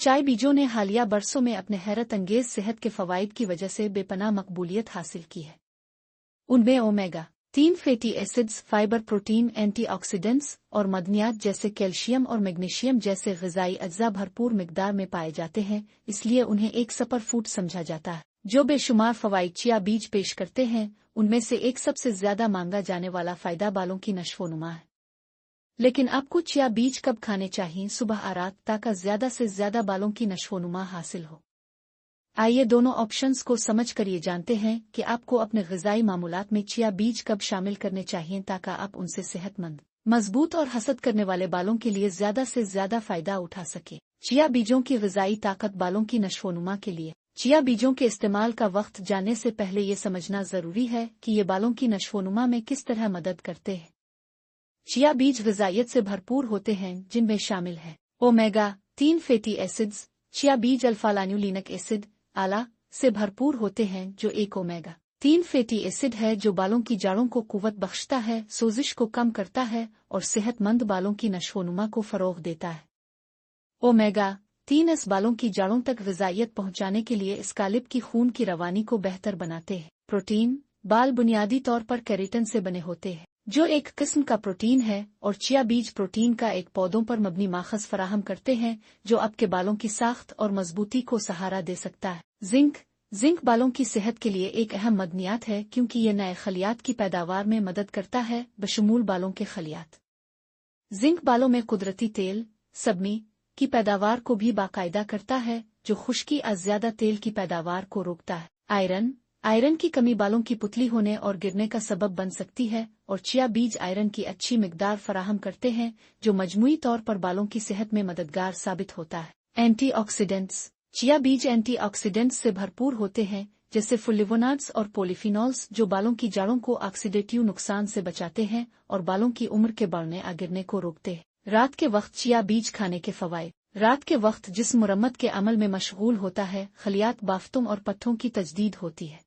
चाय बीजों ने हालिया बरसों में अपने हैरत अंगेज सेहत के फवाइद की वजह से बेपनाह मकबूलियत हासिल की है। उनमें omega-3 fatty acids, fibre, protein, antioxidants और मदनियात जैसे कैल्शियम और मैग्नीशियम जैसे ग़िज़ाई अज्जा भरपूर मिकदार में पाए जाते हैं, इसलिए उन्हें एक सुपर फूड समझा जाता है जो बेशुमार फवाइद चिया बीज पेश करते हैं। उनमें से एक सबसे ज्यादा मांगा जाने वाला फायदा बालों की नश्वोनुमा है। लेकिन आपको चिया बीज कब खाने चाहिए, सुबह और रात, ताकि ज्यादा से ज्यादा बालों की नश्वोनुमा हासिल हो? आइए दोनों ऑप्शंस को समझ कर ये जानते हैं कि आपको अपने ग़िज़ाई मामूलात में चिया बीज कब शामिल करने चाहिए ताकि आप उनसे सेहतमंद, मजबूत और हसद करने वाले बालों के लिए ज्यादा से ज्यादा फायदा उठा सके। चिया बीजों की ग़िज़ाई ताकत बालों की नश्वोनुमा के लिए चिया बीजों के इस्तेमाल का वक्त जानने से पहले ये समझना जरूरी है कि ये बालों की नश्वोनुमा में किस तरह मदद करते हैं। चिया बीज ग़िज़ाइयत से भरपूर होते हैं जिनमें शामिल है ओमेगा-3 फैटी एसिड्स। चिया बीज अल्फा-लानुलिनिक एसिड आला से भरपूर होते हैं जो एक ओमेगा-3 फैटी एसिड है जो बालों की जड़ों को कुव्वत बख्शता है, सोजिश को कम करता है और सेहतमंद बालों की नश्वोनुमा को फ़रोग़ देता है। ओमेगा-3 इस बालों की जड़ों तक ग़िज़ाइयत पहुंचाने के लिए स्कालिप की खून की रवानी को बेहतर बनाते हैं। प्रोटीन बाल बुनियादी तौर पर केराटिन से बने होते हैं जो एक किस्म का प्रोटीन है, और चिया बीज प्रोटीन का एक पौधों पर मबनी माखज़ फराहम करते हैं जो आपके बालों की साख्त और मजबूती को सहारा दे सकता है। जिंक बालों की सेहत के लिए एक अहम मदनियात है क्योंकि ये नए खलियात की पैदावार में मदद करता है, बशमूल बालों के खलियात। जिंक बालों में कुदरती तेल सबमी की पैदावार को भी बाकायदा करता है जो खुश्की और ज्यादा तेल की पैदावार को रोकता है। आयरन की कमी बालों की पुतली होने और गिरने का सबब बन सकती है, और चिया बीज आयरन की अच्छी मिकदार फराहम करते हैं जो मजमूई तौर पर बालों की सेहत में मददगार साबित होता है। एंटीऑक्सीडेंट्स चिया बीज एंटीऑक्सीडेंट्स से भरपूर होते हैं जैसे फ्लेवोनॉइड्स और पॉलीफिनॉल्स जो बालों की जड़ों को ऑक्सीडेटिव नुकसान से बचाते हैं और बालों की उम्र के बढ़ने और गिरने को रोकते हैं। रात के वक्त चिया बीज खाने के फवाइद। रात के वक्त जिस्म मुरम्मत के अमल में मशगूल होता है, खलियात बाफ्तों और पट्टों की तजदीद होती है।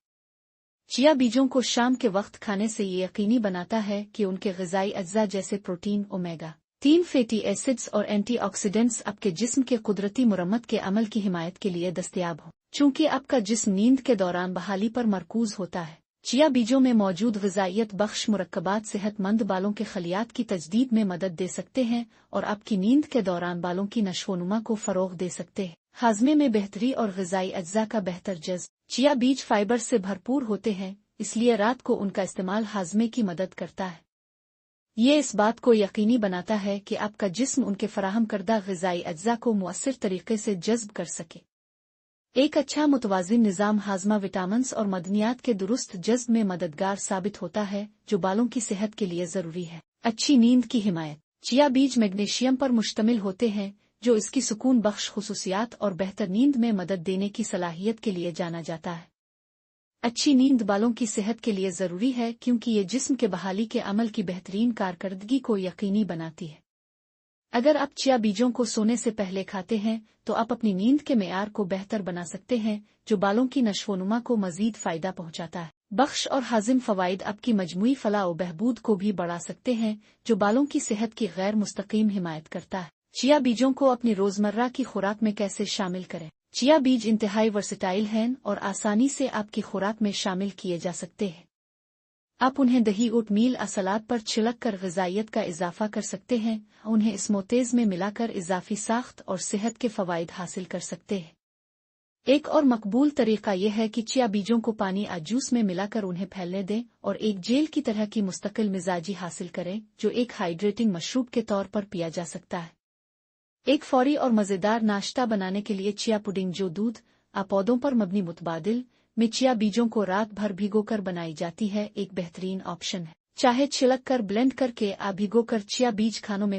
चिया बीजों को शाम के वक्त खाने से ये यकीनी बनाता है कि उनके ग़िज़ाई अज्जा जैसे प्रोटीन, ओमेगा-3 फैटी एसिड्स और एंटीऑक्सीडेंट्स आपके जिस्म के कुदरती मुरम्मत के अमल की हिमायत के लिए दस्तयाब हो। चूंकि आपका जिस्म नींद के दौरान बहाली पर मरकूज होता है, चिया बीजों में मौजूद ग़िज़ाइयत बख्श मुरक्कबात सेहतमंद बालों के खलियात की तजदीद में मदद दे सकते हैं और आपकी नींद के दौरान बालों की नश्वोनुमा को फ़रोग़ दे सकते हैं। हाज़मे में बेहतरी और ग़िज़ाई अज्जा का बेहतर जज़्ब। चिया बीज फाइबर से भरपूर होते हैं, इसलिए रात को उनका इस्तेमाल हाज़मे की मदद करता है। ये इस बात को यकीनी बनाता है कि आपका जिस्म उनके फराहम करदा ग़िज़ाई अज्जा को मुअस्सिर तरीके से जज़्ब कर सके। एक अच्छा मुतवाज़िन निज़ाम हाज़मा विटामिन्स और मदनियात के दुरुस्त जज़्ब में मददगार साबित होता है जो बालों की सेहत के लिए ज़रूरी है। अच्छी नींद की हिमायत। चिया बीज मैग्नीशियम पर मुश्तमिल होते हैं जो इसकी सुकून बख्श खुसूसियात और बेहतर नींद में मदद देने की सलाहियत के लिए जाना जाता है। अच्छी नींद बालों की सेहत के लिए ज़रूरी है क्योंकि ये जिस्म के बहाली के अमल की बेहतरीन कारकर्दगी को यकीनी बनाती है। अगर आप चिया बीजों को सोने से पहले खाते हैं तो आप अपनी नींद के मेयार को बेहतर बना सकते हैं जो बालों की नश्वोनुमा को मजीद फ़ायदा पहुंचाता है। बख्श और हाजिम फ़वाइद आपकी मजमूई फलाह व बहबूद को भी बढ़ा सकते हैं जो बालों की सेहत की गैर मुस्तकीम हिमायत करता है। चिया बीजों को अपनी रोज़मर्रा की खुराक में कैसे शामिल करें? चिया बीज इंतहाई वर्सेटाइल हैं और आसानी से आपकी खुराक में शामिल किए जा सकते हैं। आप उन्हें दही, ओटमील और सलाद पर छिड़क कर ग़िज़ाइयत का इजाफा कर सकते हैं। उन्हें स्मूथीज़ में मिलाकर इजाफी साख्त और सेहत के फ़वाइद हासिल कर सकते हैं। एक और मकबूल तरीका यह है कि चिया बीजों को पानी और जूस में मिलाकर उन्हें फैलने दें और एक जेल की तरह की मुस्तकिल मिजाजी हासिल करें जो एक हाइड्रेटिंग मशरूब के तौर पर पिया जा सकता है। एक फौरी और मज़ेदार नाश्ता बनाने के लिए चिया पुडिंग जो दूध और पौधों पर मबनी मुतबादिल में चिया बीजों को रात भर भिगोकर बनाई जाती है, एक बेहतरीन ऑप्शन है। चाहे छिड़क कर, ब्लेंड करके या भिगोकर चिया बीज खानों में